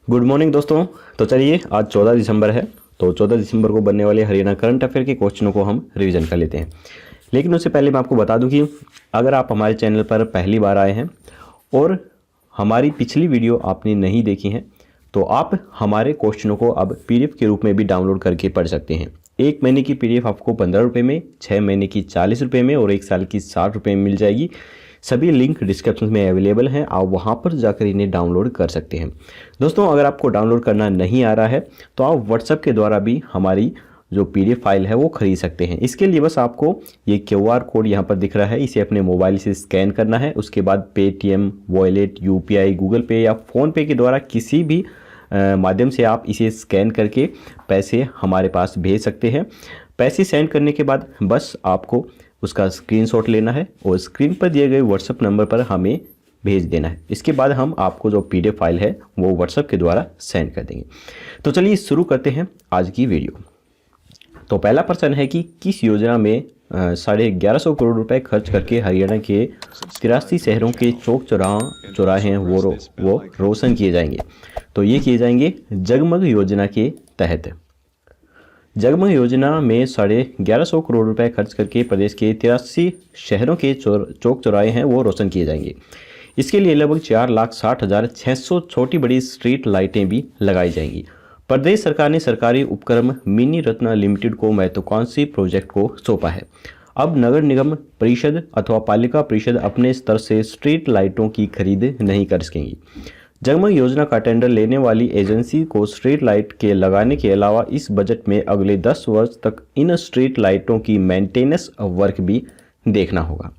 Good morning दोस्तों। तो चलिए आज 14 दिसंबर है, तो 14 दिसंबर को बनने वाले हरियाणा करंट अफेयर के क्वेश्चनों को हम रिवीजन कर लेते हैं। लेकिन उससे पहले मैं आपको बता दूं कि अगर आप हमारे चैनल पर पहली बार आए हैं और हमारी पिछली वीडियो आपने नहीं देखी है तो आप हमारे क्वेश्चनों को अब PDF के रूप में भी डाउनलोड करके पढ़ सकते हैं। 1 महीने की PDF आपको 15 रुपये में, 6 महीने की 40 रुपये में और 1 साल की 60 रुपये में मिल जाएगी। सभी लिंक डिस्क्रिप्शन में अवेलेबल हैं, आप वहां पर जाकर इन्हें डाउनलोड कर सकते हैं। दोस्तों, अगर आपको डाउनलोड करना नहीं आ रहा है तो आप व्हाट्सएप के द्वारा भी हमारी जो PDF फाइल है वो खरीद सकते हैं। इसके लिए बस आपको ये QR कोड यहाँ पर दिख रहा है, इसे अपने मोबाइल से स्कैन करना है। उसके बाद पेटीएम, वॉलेट, UPI, गूगल पे या फ़ोनपे के द्वारा किसी भी माध्यम से आप इसे स्कैन करके पैसे हमारे पास भेज सकते हैं। पैसे सेंड करने के बाद बस आपको उसका स्क्रीनशॉट लेना है और स्क्रीन पर दिए गए व्हाट्सएप नंबर पर हमें भेज देना है। इसके बाद हम आपको जो PDF फाइल है वो व्हाट्सएप के द्वारा सेंड कर देंगे। तो चलिए शुरू करते हैं आज की वीडियो। तो पहला प्रश्न है कि किस योजना में 1150 करोड़ रुपए खर्च करके हरियाणा के 83 शहरों के चौक चौराहे हैं वो रोशन किए जाएंगे। तो ये किए जाएंगे जगमग योजना के तहत। जगमग योजना में 1150 करोड़ रुपए खर्च करके प्रदेश के 83 शहरों के चौक चौराहे हैं वो रोशन किए जाएंगे। इसके लिए लगभग 4,60,600 छोटी बड़ी स्ट्रीट लाइटें भी लगाई जाएंगी। प्रदेश सरकार ने सरकारी उपक्रम मिनी रत्ना लिमिटेड को महत्वाकांक्षी प्रोजेक्ट को सौंपा है। अब नगर निगम परिषद अथवा पालिका परिषद अपने स्तर से स्ट्रीट लाइटों की खरीद नहीं कर सकेंगी। जगमग योजना का टेंडर लेने वाली एजेंसी को स्ट्रीट लाइट के लगाने के अलावा इस बजट में अगले 10 वर्ष तक इन स्ट्रीट लाइटों की मेंटेनेंस वर्क भी देखना होगा।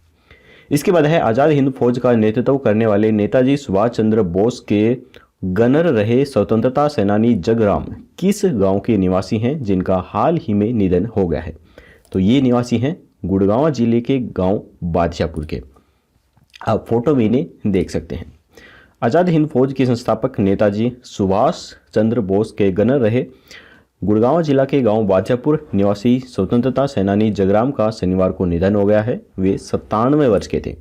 इसके बाद है आज़ाद हिंद फौज का नेतृत्व करने वाले नेताजी सुभाष चंद्र बोस के गनर रहे स्वतंत्रता सेनानी जगराम किस गांव के निवासी हैं जिनका हाल ही में निधन हो गया है। तो ये निवासी हैं गुड़गांव जिले के गांव बादशाहपुर के। आप फोटो में इन्हें देख सकते हैं। आज़ाद हिंद फौज के संस्थापक नेताजी सुभाष चंद्र बोस के गनर रहे गुड़गांव जिला के गांव बादशाहपुर निवासी स्वतंत्रता सेनानी जगराम का शनिवार को निधन हो गया है। वे 97 वर्ष के थे।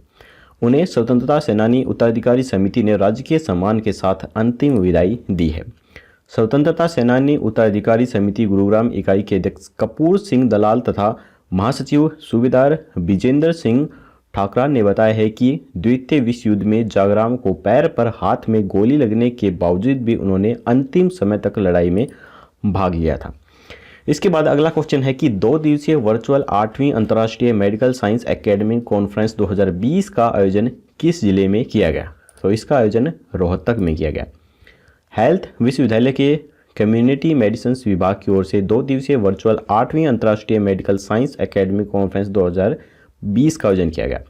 उन्हें स्वतंत्रता सेनानी उत्तराधिकारी समिति ने राजकीय सम्मान के साथ अंतिम विदाई दी है। स्वतंत्रता सेनानी उत्तराधिकारी समिति गुरुग्राम इकाई के अध्यक्ष कपूर सिंह दलाल तथा महासचिव सूबेदार विजेंद्र सिंह ठाकरा ने बताया है कि द्वितीय विश्व युद्ध में जगराम को पैर पर हाथ में गोली लगने के बावजूद भी उन्होंने अंतिम समय तक लड़ाई में भाग लिया था। इसके बाद अगला क्वेश्चन है कि 2 दिवसीय वर्चुअल 8वीं अंतर्राष्ट्रीय मेडिकल साइंस एकेडमी कॉन्फ्रेंस 2020 का आयोजन किस जिले में किया गया। तो इसका आयोजन रोहतक में किया गया। हेल्थ विश्वविद्यालय के कम्युनिटी मेडिसिन विभाग की ओर से 2 दिवसीय वर्चुअल 8वीं अंतर्राष्ट्रीय मेडिकल साइंस एकेडमी कॉन्फ्रेंस 2020 का आयोजन किया गया।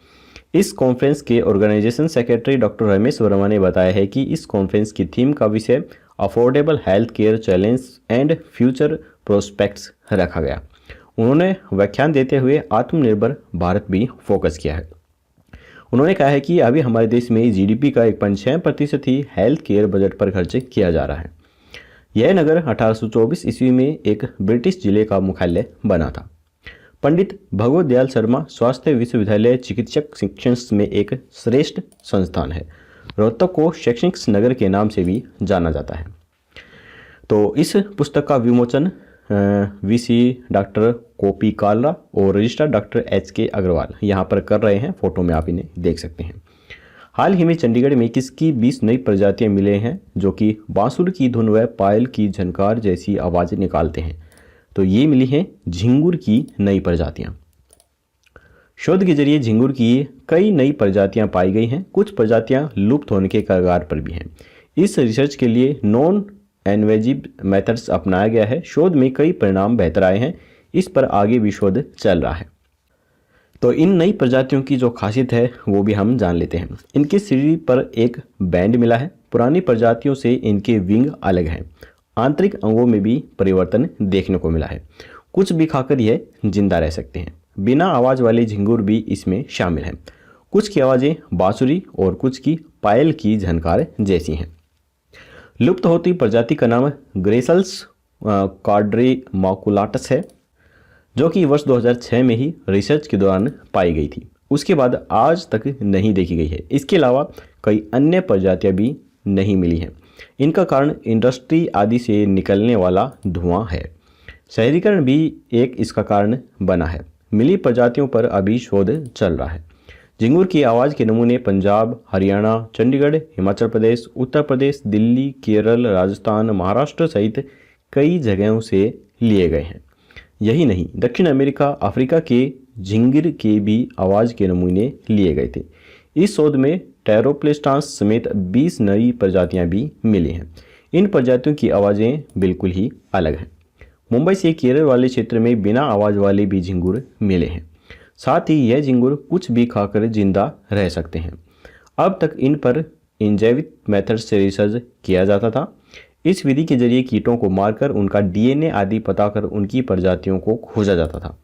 इस कॉन्फ्रेंस के organisation secretary doctor Ramesh Verma ने बताया है कि इस कॉन्फ्रेंस की थीम का विषय affordable health care challenge and future prospects रखा गया। उन्होंने व्याख्यान देते हुए आत्मनिर्भर भारत भी फोकस किया है। उन्होंने कहा है कि अभी हमारे देश में GDP का 1.6% ही हेल्थ केयर बजट पर खर्च किया जा रहा है। यह नगर 1824 ईस्वी में एक ब्रिटिश जिले का मुख्यालय बना था। पंडित भगवत दयाल शर्मा स्वास्थ्य विश्वविद्यालय चिकित्सक शिक्षण में एक श्रेष्ठ संस्थान है। रोहतक को शैक्षणिक नगर के नाम से भी जाना जाता है। तो इस पुस्तक का विमोचन VC डॉक्टर कोपी कालरा और रजिस्ट्रार डॉक्टर HK अग्रवाल यहाँ पर कर रहे हैं। फोटो में आप इन्हें देख सकते हैं। हाल ही में चंडीगढ़ में किसकी 20 नई प्रजातियां मिले हैं जो कि बांसुरी की धुन व पायल की झनकार जैसी आवाज़ें निकालते हैं। तो ये मिली हैं झिंगुर की नई प्रजातियां। शोध के जरिए झिंगुर की कई नई प्रजातियां पाई गई हैं। कुछ प्रजातियां लुप्त होने के कगार पर भी हैं। इस रिसर्च के लिए नॉन इन्वेजिव मेथड्स अपनाया गया है। शोध में कई परिणाम बेहतर आए हैं। इस पर आगे भी शोध चल रहा है। तो इन नई प्रजातियों की जो खासियत है वो भी हम जान लेते हैं। इनके शरीर पर एक बैंड मिला है। पुरानी प्रजातियों से इनके विंग अलग हैं। आंतरिक अंगों में भी परिवर्तन देखने को मिला है। कुछ भी खाकर यह जिंदा रह सकते हैं। बिना आवाज़ वाले झिंगुर भी इसमें शामिल हैं। कुछ की आवाज़ें बांसुरी और कुछ की पायल की झनकार जैसी हैं। लुप्त होती प्रजाति का नाम ग्रेसल्स क्वाड्रीमाकुलाटस है, जो कि वर्ष 2006 में ही रिसर्च के दौरान पाई गई थी। उसके बाद आज तक नहीं देखी गई है। इसके अलावा कई अन्य प्रजातियां भी नहीं मिली हैं। इनका कारण इंडस्ट्री आदि से निकलने वाला धुआं है। शहरीकरण भी एक इसका कारण बना है। मिली प्रजातियों पर अभी शोध चल रहा है। झिंगुर की आवाज़ के नमूने पंजाब, हरियाणा, चंडीगढ़, हिमाचल प्रदेश, उत्तर प्रदेश, दिल्ली, केरल, राजस्थान, महाराष्ट्र सहित कई जगहों से लिए गए हैं। यही नहीं, दक्षिण अमेरिका, अफ्रीका के झिंगिर के भी आवाज़ के नमूने लिए गए थे। इस शोध में टेरोप्लेस्टांस समेत 20 नई प्रजातियां भी मिली हैं। इन प्रजातियों की आवाज़ें बिल्कुल ही अलग हैं। मुंबई से केरल वाले क्षेत्र में बिना आवाज़ वाले भी झिंगुर मिले हैं। साथ ही यह झिंगुर कुछ भी खाकर जिंदा रह सकते हैं। अब तक इन पर इंजैविक मेथड से रिसर्च किया जाता था। इस विधि के जरिए कीटों को मारकर उनका डीएनए आदि पता कर उनकी प्रजातियों को खोजा जाता था।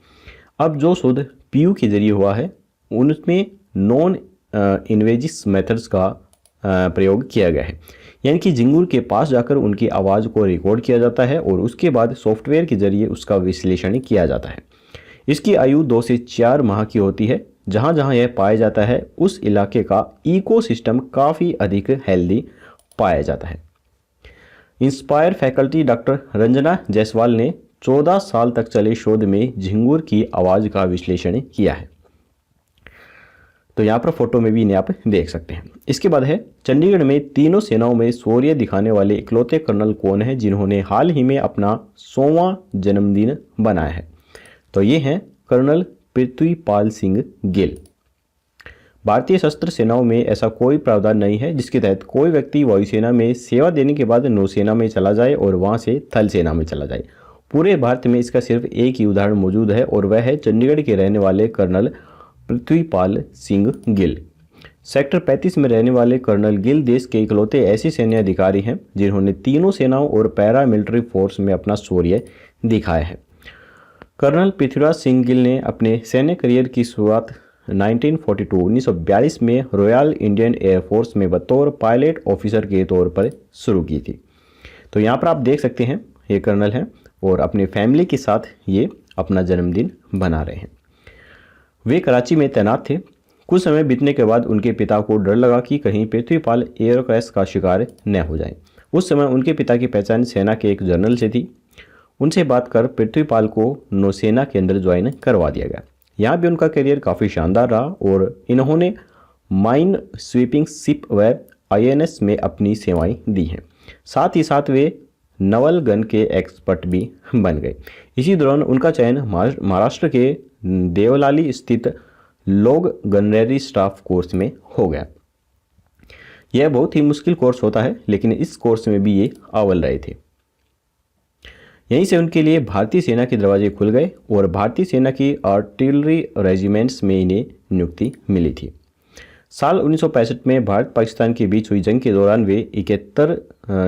अब जो शोध पीयू के जरिए हुआ है उनमें नॉन इन्वेजिस मेथड्स का प्रयोग किया गया है, यानी कि झिंगुर के पास जाकर उनकी आवाज़ को रिकॉर्ड किया जाता है और उसके बाद सॉफ्टवेयर के जरिए उसका विश्लेषण किया जाता है। इसकी आयु 2 से 4 माह की होती है। जहाँ जहाँ यह पाया जाता है उस इलाके का इकोसिस्टम काफ़ी अधिक हेल्दी पाया जाता है। Inspire faculty doctor Ranjana Jaiswal ने 14 साल तक चले शोध में झिंगुर की आवाज़ का विश्लेषण किया है। तो यहाँ पर फोटो में भी इन्हें आप देख सकते हैं। इसके बाद है, चंडीगढ़ में तीनों सेनाओं में शौर्य दिखाने वाले इकलौते कर्नल कौन है जिन्होंने हाल ही में अपना 100वां जन्मदिन बनाया है? तो ये हैं कर्नल पृथ्वीपाल सिंह गिल। भारतीय सशस्त्र सेनाओं में ऐसा कोई प्रावधान नहीं है जिसके तहत कोई व्यक्ति वायुसेना में सेवा देने के बाद नौसेना में चला जाए और वहां से थल सेना में चला जाए। पूरे भारत में इसका सिर्फ एक ही उदाहरण मौजूद है और वह है चंडीगढ़ के रहने वाले कर्नल पृथ्वीपाल सिंह गिल। सेक्टर 35 में रहने वाले कर्नल गिल देश के इकलौते ऐसे सैन्य अधिकारी हैं जिन्होंने तीनों सेनाओं और पैरा मिलिट्री फोर्स में अपना शौर्य दिखाया है। कर्नल पृथ्वीराज सिंह गिल ने अपने सैन्य करियर की शुरुआत 1942 में रॉयल इंडियन एयरफोर्स में बतौर पायलट ऑफिसर के तौर पर शुरू की थी। तो यहाँ पर आप देख सकते हैं ये कर्नल हैं और अपने फैमिली के साथ ये अपना जन्मदिन बना रहे हैं। वे कराची में तैनात थे। कुछ समय बीतने के बाद उनके पिता को डर लगा कि कहीं पृथ्वीपाल एयर क्रैश का शिकार न हो जाए। उस समय उनके पिता की पहचान सेना के एक जनरल से थी। उनसे बात कर पृथ्वीपाल को नौसेना के अंदर ज्वाइन करवा दिया गया। यहाँ भी उनका करियर काफ़ी शानदार रहा और इन्होंने माइन स्वीपिंग शिप व आईएनएस में अपनी सेवाएं दी हैं। साथ ही साथ वे नवल गन के एक्सपर्ट भी बन गए। इसी दौरान उनका चयन महाराष्ट्र के देवलाली स्थित लोग गनरेरी स्टाफ कोर्स में हो गया। यह बहुत ही मुश्किल कोर्स होता है, लेकिन इस कोर्स में भी ये अव्वल रहे थे। यहीं से उनके लिए भारतीय सेना के दरवाजे खुल गए और भारतीय सेना की आर्टिलरी रेजिमेंट्स में इन्हें नियुक्ति मिली थी। साल 1965 में भारत पाकिस्तान के बीच हुई जंग के दौरान वे 71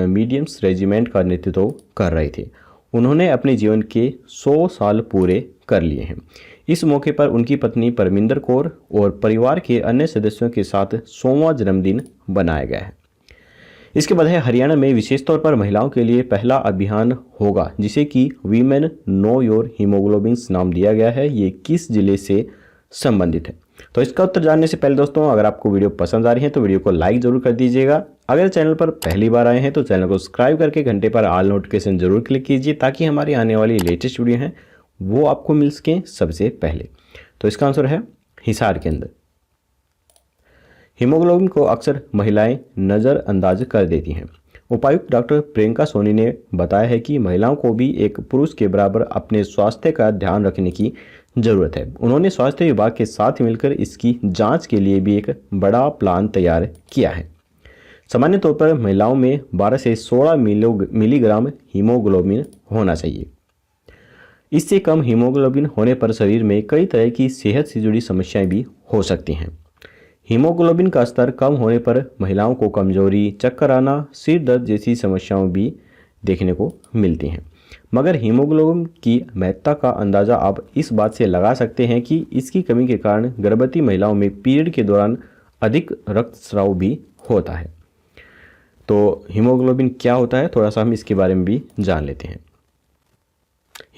मीडियम्स रेजिमेंट का नेतृत्व कर रहे थे। उन्होंने अपने जीवन के 100 साल पूरे कर लिए हैं। इस मौके पर उनकी पत्नी परमिंदर कौर और परिवार के अन्य सदस्यों के साथ 100वां जन्मदिन बनाया गया है। इसके बाद है, हरियाणा में विशेष तौर पर महिलाओं के लिए पहला अभियान होगा जिसे कि वीमेन नो योर हीमोग्लोबिन्स नाम दिया गया है। ये किस जिले से संबंधित है? तो इसका उत्तर जानने से पहले दोस्तों, अगर आपको वीडियो पसंद आ रही है तो वीडियो को लाइक जरूर कर दीजिएगा। अगर चैनल पर पहली बार आए हैं तो चैनल को सब्सक्राइब करके घंटे पर ऑल नोटिफिकेशन जरूर क्लिक कीजिए ताकि हमारी आने वाली लेटेस्ट वीडियो हैं वो आपको मिल सकें सबसे पहले। तो इसका आंसर है हिसार के अंदर। हीमोग्लोबिन को अक्सर महिलाएं नज़रअंदाज कर देती हैं। उपायुक्त डॉक्टर प्रियंका सोनी ने बताया है कि महिलाओं को भी एक पुरुष के बराबर अपने स्वास्थ्य का ध्यान रखने की ज़रूरत है। उन्होंने स्वास्थ्य विभाग के साथ मिलकर इसकी जांच के लिए भी एक बड़ा प्लान तैयार किया है। सामान्य तौर पर महिलाओं में 12 से 16 मिलीग्राम हीमोग्लोबिन होना चाहिए। इससे कम हीमोग्लोबिन होने पर शरीर में कई तरह की सेहत से जुड़ी समस्याएं भी हो सकती हैं। हीमोग्लोबिन का स्तर कम होने पर महिलाओं को कमजोरी, चक्कर आना, सिर दर्द जैसी समस्याएं भी देखने को मिलती हैं। मगर हीमोग्लोबिन की महत्ता का अंदाज़ा आप इस बात से लगा सकते हैं कि इसकी कमी के कारण गर्भवती महिलाओं में पीरियड के दौरान अधिक रक्तस्राव भी होता है। तो हीमोग्लोबिन क्या होता है, थोड़ा सा हम इसके बारे में भी जान लेते हैं।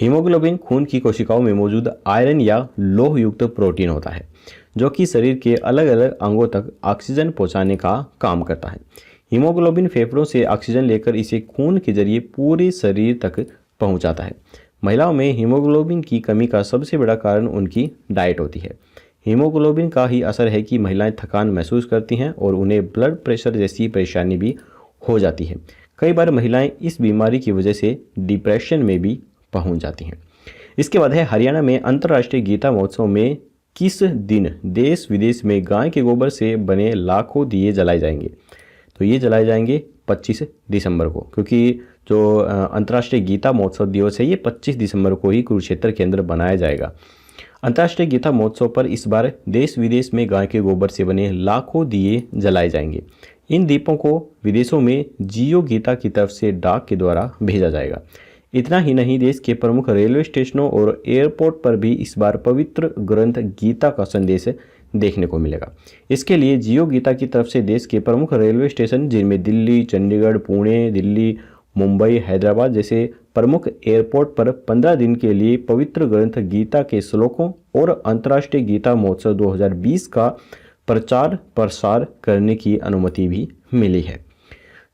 हीमोग्लोबिन खून की कोशिकाओं में मौजूद आयरन या लोह युक्त प्रोटीन होता है जो कि शरीर के अलग अलग अंगों तक ऑक्सीजन पहुंचाने का काम करता है। हीमोग्लोबिन फेफड़ों से ऑक्सीजन लेकर इसे खून के जरिए पूरे शरीर तक पहुंचाता है। महिलाओं में हीमोग्लोबिन की कमी का सबसे बड़ा कारण उनकी डाइट होती है। हीमोग्लोबिन का ही असर है कि महिलाएं थकान महसूस करती हैं और उन्हें ब्लड प्रेशर जैसी परेशानी भी हो जाती है। कई बार महिलाएं इस बीमारी की वजह से डिप्रेशन में भी पहुंच जाती हैं। इसके बाद है हरियाणा में अंतर्राष्ट्रीय गीता महोत्सव में किस दिन देश विदेश में गाय के गोबर से बने लाखों दिए जलाए जाएंगे। तो ये जलाए जाएंगे 25 दिसंबर को, क्योंकि जो अंतर्राष्ट्रीय गीता महोत्सव दिवस है ये 25 दिसंबर को ही कुरुक्षेत्र के अंदर बनाया जाएगा। अंतर्राष्ट्रीय गीता महोत्सव पर इस बार देश विदेश में गाय के गोबर से बने लाखों दिए जलाए जाएंगे। इन दीपों को विदेशों में जियो गीता की तरफ से डाक के द्वारा भेजा जाएगा। इतना ही नहीं, देश के प्रमुख रेलवे स्टेशनों और एयरपोर्ट पर भी इस बार पवित्र ग्रंथ गीता का संदेश देखने को मिलेगा। इसके लिए जियो गीता की तरफ से देश के प्रमुख रेलवे स्टेशन, जिनमें दिल्ली, चंडीगढ़, पुणे, दिल्ली, मुंबई, हैदराबाद जैसे प्रमुख एयरपोर्ट पर 15 दिन के लिए पवित्र ग्रंथ गीता के श्लोकों और अंतर्राष्ट्रीय गीता महोत्सव 2020 का प्रचार प्रसार करने की अनुमति भी मिली है।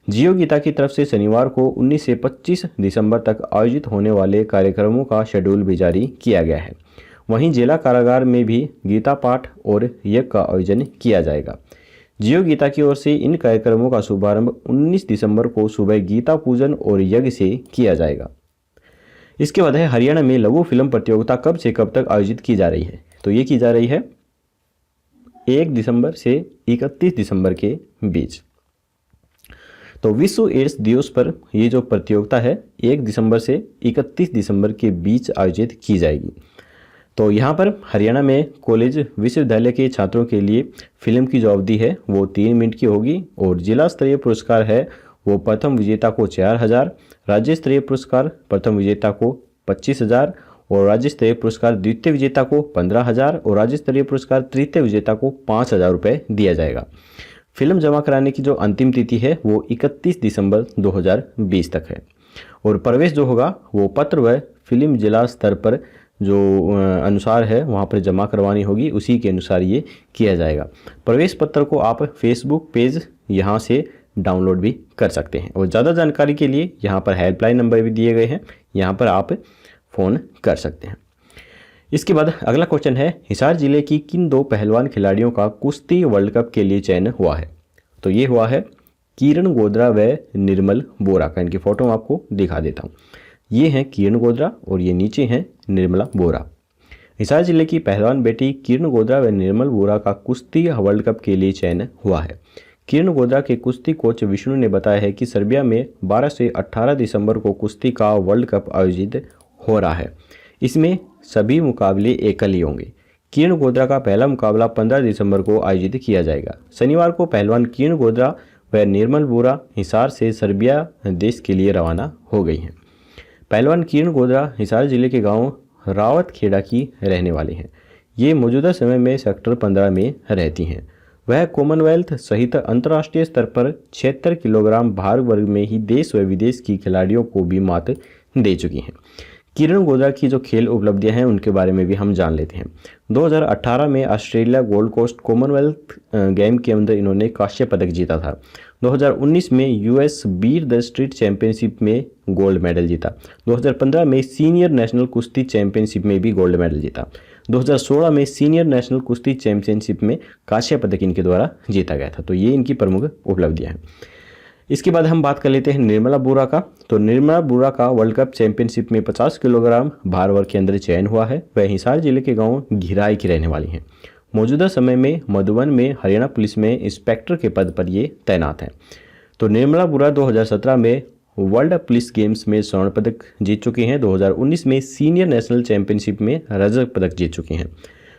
जियो गीता की तरफ से शनिवार को 19 से 25 दिसंबर तक आयोजित होने वाले कार्यक्रमों का शेड्यूल भी जारी किया गया है। वहीं जिला कारागार में भी गीता पाठ और यज्ञ का आयोजन किया जाएगा। जियो गीता की ओर से इन कार्यक्रमों का शुभारंभ 19 दिसंबर को सुबह गीता पूजन और यज्ञ से किया जाएगा। इसके बाद है हरियाणा में लघु फिल्म प्रतियोगिता कब से कब तक आयोजित की जा रही है। तो ये की जा रही है 1 दिसंबर से 31 दिसंबर के बीच। तो विश्व एड्स दिवस पर ये जो प्रतियोगिता है 1 दिसंबर से 31 दिसंबर के बीच आयोजित की जाएगी। तो यहाँ पर हरियाणा में कॉलेज विश्वविद्यालय के छात्रों के लिए फिल्म की जो अवधि है वो 3 मिनट की होगी और जिला स्तरीय पुरस्कार है वो प्रथम विजेता को 4,000, राज्य स्तरीय पुरस्कार प्रथम विजेता को 25,000 और राज्य स्तरीय पुरस्कार द्वितीय विजेता को 15,000 और राज्य स्तरीय पुरस्कार तृतीय विजेता को 5,000 रुपये दिया जाएगा। फिल्म जमा कराने की जो अंतिम तिथि है वो 31 दिसंबर 2020 तक है और प्रवेश जो होगा वो पत्र व फिल्म जिला स्तर पर जो अनुसार है वहाँ पर जमा करवानी होगी, उसी के अनुसार ये किया जाएगा। प्रवेश पत्र को आप फेसबुक पेज यहाँ से डाउनलोड भी कर सकते हैं और ज़्यादा जानकारी के लिए यहाँ पर हेल्पलाइन नंबर भी दिए गए हैं, यहाँ पर आप फ़ोन कर सकते हैं। इसके बाद अगला क्वेश्चन है, हिसार जिले की किन 2 पहलवान खिलाड़ियों का कुश्ती वर्ल्ड कप के लिए चयन हुआ है। तो ये हुआ है किरण गोद्रा व निर्मल बोरा का। इनकी फ़ोटो मैं आपको दिखा देता हूँ। ये हैं किरण गोद्रा और ये नीचे हैं निर्मला बोरा। हिसार जिले की पहलवान बेटी किरण गोद्रा व निर्मल बोरा का कुश्ती वर्ल्ड कप के लिए चयन हुआ है। किरण गोद्रा के कुश्ती कोच विष्णु ने बताया है कि सर्बिया में 12 से 18 दिसंबर को कुश्ती का वर्ल्ड कप आयोजित हो रहा है। इसमें सभी मुकाबले एकल ही होंगे। किरण गोद्रा का पहला मुकाबला 15 दिसंबर को आयोजित किया जाएगा। शनिवार को पहलवान किरण गोद्रा व निर्मल बोरा हिसार से सर्बिया देश के लिए रवाना हो गई हैं। पहलवान किरण गोद्रा हिसार जिले के गांव रावतखेड़ा की रहने वाले हैं। ये मौजूदा समय में सेक्टर 15 में रहती हैं। वह कॉमनवेल्थ सहित अंतर्राष्ट्रीय स्तर पर 76 किलोग्राम भार वर्ग में ही देश व विदेश की खिलाड़ियों को भी मात दे चुकी हैं। किरण गोद्रा की जो खेल उपलब्धियां हैं उनके बारे में भी हम जान लेते हैं। 2018 में Australia Gold Coast Commonwealth game के अंदर इन्होंने कांस्य पदक जीता था। 2019 में US Beat the Street championship में गोल्ड मेडल जीता। 2015 में सीनियर नेशनल कुश्ती चैंपियनशिप में भी गोल्ड मेडल जीता। 2016 में सीनियर नेशनल कुश्ती चैंपियनशिप में कांस्य पदक इनके द्वारा जीता गया था। तो ये इनकी प्रमुख उपलब्धियां हैं। इसके बाद हम बात कर लेते हैं निर्मला बोरा का। तो निर्मला बोरा का वर्ल्ड कप चैंपियनशिप में 50 किलोग्राम भार वर्ग के अंदर चयन हुआ है। वह हिसार जिले के गांव घिराई की रहने वाली हैं। मौजूदा समय में मधुबन में हरियाणा पुलिस में इंस्पेक्टर के पद पर ये तैनात हैं। तो निर्मला बोरा 2017 में वर्ल्ड पुलिस गेम्स में स्वर्ण पदक जीत चुकी हैं। 2019 में सीनियर नेशनल चैंपियनशिप में रजत पदक जीत चुकी हैं।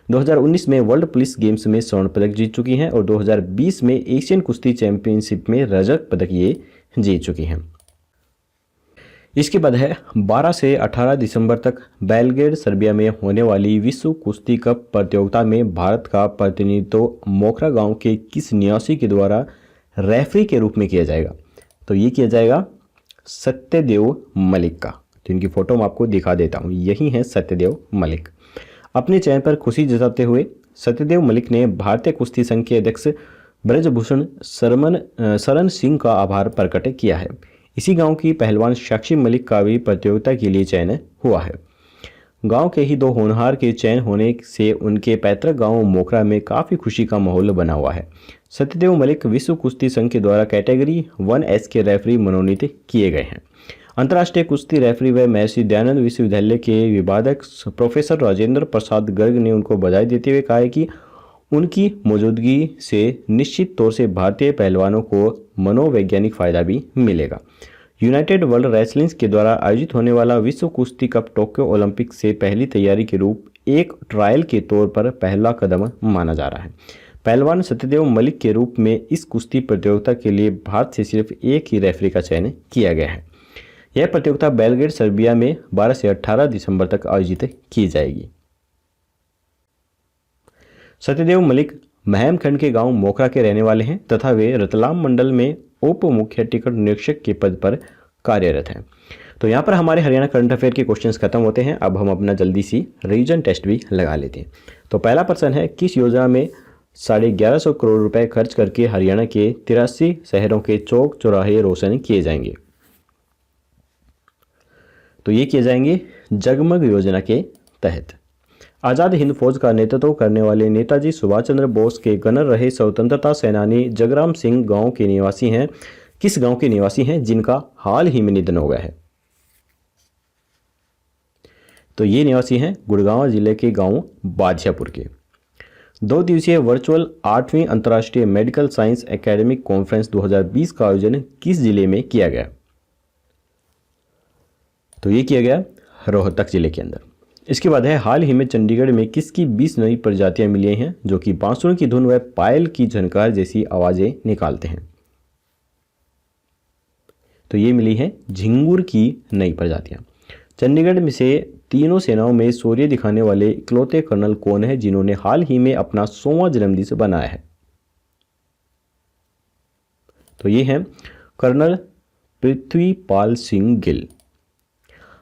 2019 में वर्ल्ड पुलिस गेम्स में स्वर्ण पदक जीत चुकी हैं और 2020 में एशियन कुश्ती चैंपियनशिप में रजत पदक ये जीत चुकी हैं। इसके बाद है 12 से 18 दिसंबर तक बेलग्रेड सर्बिया में होने वाली विश्व कुश्ती कप प्रतियोगिता में भारत का प्रतिनिधित्व मोखरा गांव के किस निवासी के द्वारा रेफरी के रूप में किया जाएगा। तो ये किया जाएगा सत्यदेव मलिक का। तो इनकी फ़ोटो मैं आपको दिखा देता हूँ। यही है सत्यदेव मलिक। अपने चयन पर खुशी जताते हुए सत्यदेव मलिक ने भारतीय कुश्ती संघ के अध्यक्ष ब्रजभूषण शरण सिंह का आभार प्रकट किया है। इसी गांव की पहलवान साक्षी मलिक का भी प्रतियोगिता के लिए चयन हुआ है। गांव के ही 2 होनहार के चयन होने से उनके पैतृक गांव मोखरा में काफ़ी खुशी का माहौल बना हुआ है। सत्यदेव मलिक विश्व कुश्ती संघ के द्वारा कैटेगरी 1S के रेफरी मनोनीत किए गए हैं। अंतर्राष्ट्रीय कुश्ती रेफरी व महर्षि दयानंद विश्वविद्यालय के विवादक प्रोफेसर राजेंद्र प्रसाद गर्ग ने उनको बधाई देते हुए कहा है कि उनकी मौजूदगी से निश्चित तौर से भारतीय पहलवानों को मनोवैज्ञानिक फायदा भी मिलेगा। यूनाइटेड वर्ल्ड रेसलिंग के द्वारा आयोजित होने वाला विश्व कुश्ती कप टोक्यो ओलंपिक से पहली तैयारी के रूप एक ट्रायल के तौर पर पहला कदम माना जा रहा है। पहलवान सत्यदेव मलिक के रूप में इस कुश्ती प्रतियोगिता के लिए भारत से सिर्फ एक ही रेफरी का चयन किया गया है। यह प्रतियोगिता बेलग्रेड सर्बिया में 12 से 18 दिसंबर तक आयोजित की जाएगी। सत्यदेव मलिक महमखंड के गांव मोखरा के रहने वाले हैं तथा वे रतलाम मंडल में उप मुख्य टिकट निरीक्षक के पद पर कार्यरत हैं। तो यहाँ पर हमारे हरियाणा करंट अफेयर के क्वेश्चंस खत्म होते हैं। अब हम अपना जल्दी सी रिवीजन टेस्ट भी लगा लेते हैं। तो पहला प्रश्न है, किस योजना में 1150 करोड़ रुपए खर्च करके हरियाणा के 83 शहरों के चौक चौराहे रोशन किए जाएंगे? तो ये किए जाएंगे जगमग योजना के तहत। आज़ाद हिंद फौज का नेतृत्व करने वाले नेताजी सुभाष चंद्र बोस के गनर रहे स्वतंत्रता सेनानी जगराम सिंह गांव के निवासी हैं। किस गांव के निवासी हैं जिनका हाल ही में निधन हो गया है? तो ये निवासी हैं गुड़गांव जिले के गांव बाधियापुर के। 2 दिवसीय वर्चुअल 8वीं अंतर्राष्ट्रीय मेडिकल साइंस एकेडमिक कॉन्फ्रेंस 2020 का आयोजन किस जिले में किया गया? तो ये किया गया रोहतक जिले के अंदर। इसके बाद है, हाल ही में चंडीगढ़ में किसकी 20 नई प्रजातियां मिली हैं जो कि बांसुरी की धुन व पायल की झनकार जैसी आवाजें निकालते हैं? तो ये मिली है झिंगुर की नई प्रजातियां। चंडीगढ़ में से तीनों सेनाओं में शौर्य दिखाने वाले इकलौते कर्नल कौन है जिन्होंने हाल ही में अपना 100वां जन्मदिन बनाया है? तो ये हैं कर्नल पृथ्वीपाल सिंह गिल।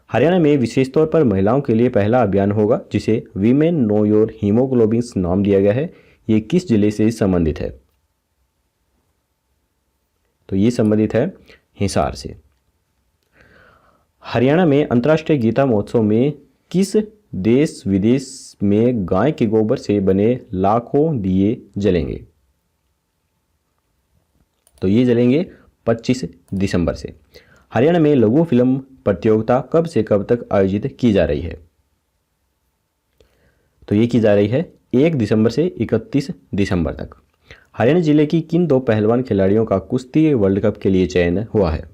हरियाणा में विशेष तौर पर महिलाओं के लिए पहला अभियान होगा जिसे वीमेन नो योर हीमोग्लोबिन्स नाम दिया गया है। ये किस जिले से संबंधित है? तो ये संबंधित है हिसार से। हरियाणा में अंतर्राष्ट्रीय गीता महोत्सव में किस देश विदेश में गाय के गोबर से बने लाखों दिए जलेंगे? तो ये जलेंगे 25 दिसंबर से। हरियाणा में लघु फिल्म प्रतियोगिता कब से कब तक आयोजित की जा रही है? तो ये की जा रही है 1 दिसंबर से 31 दिसंबर तक। हरियाणा जिले की किन 2 पहलवान खिलाड़ियों का कुश्ती वर्ल्ड कप के लिए चयन हुआ है?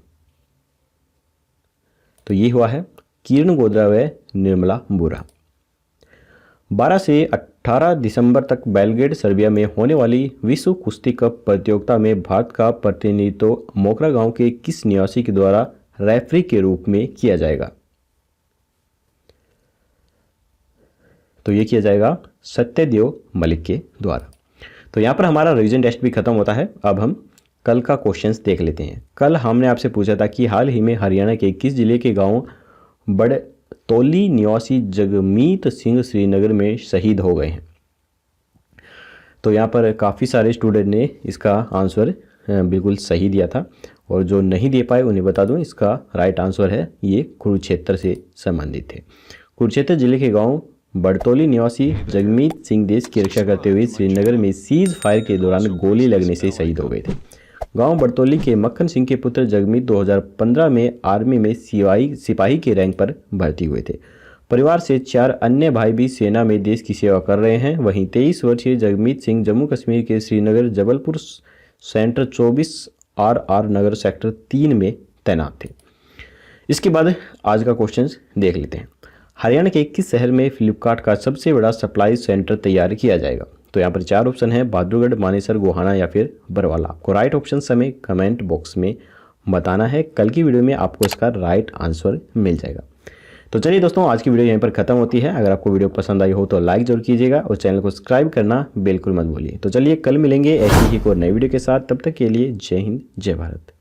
तो ये हुआ है किरण गोद्रा व निर्मला बुरा। 12 से 18 दिसंबर तक बेलग्रेड सर्बिया में होने वाली विश्व कुश्ती कप प्रतियोगिता में भारत का प्रतिनिधित्व मोखरा गांव के किस निवासी के द्वारा रेफरी के रूप में किया जाएगा? तो ये किया जाएगा सत्यदेव मलिक के द्वारा। तो यहाँ पर हमारा रिवीजन टेस्ट भी खत्म होता है। अब हम कल का क्वेश्चंस देख लेते हैं। कल हमने आपसे पूछा था कि हाल ही में हरियाणा के किस जिले के गांव बड़तौली निवासी जगमीत सिंह श्रीनगर में शहीद हो गए हैं? तो यहाँ पर काफ़ी सारे स्टूडेंट ने इसका आंसर बिल्कुल सही दिया था, और जो नहीं दे पाए उन्हें बता दूं इसका राइट आंसर है ये कुरुक्षेत्र से संबंधित थे। कुरुक्षेत्र जिले के गांव बड़तौली निवासी जगमीत सिंह देश की रक्षा करते हुए श्रीनगर में सीज फायर के दौरान गोली लगने से शहीद हो गए थे। गांव बड़तौली के मक्खन सिंह के पुत्र जगमीत 2015 में आर्मी में सिपाही के रैंक पर भर्ती हुए थे। परिवार से 4 अन्य भाई भी सेना में देश की सेवा कर रहे हैं। वहीं 23 वर्षीय जगमीत सिंह जम्मू कश्मीर के श्रीनगर जबलपुर सेंटर 24 RR नगर सेक्टर 3 में तैनात थे। इसके बाद आज का क्वेश्चन देख लेते हैं। हरियाणा के किस शहर में फ्लिपकार्ट का सबसे बड़ा सप्लाई सेंटर तैयार किया जाएगा? तो यहाँ पर 4 ऑप्शन है, बहादुरगढ़, मानेसर, गोहाना या फिर बरवाला। आपको राइट ऑप्शन हमें कमेंट बॉक्स में बताना है। कल की वीडियो में आपको इसका राइट आंसर मिल जाएगा। तो चलिए दोस्तों, आज की वीडियो यहीं पर खत्म होती है। अगर आपको वीडियो पसंद आई हो तो लाइक जरूर कीजिएगा और चैनल को सब्सक्राइब करना बिल्कुल मत भूलिए। तो चलिए कल मिलेंगे ऐसी ही एक और नई वीडियो के साथ। तब तक के लिए जय हिंद, जय भारत।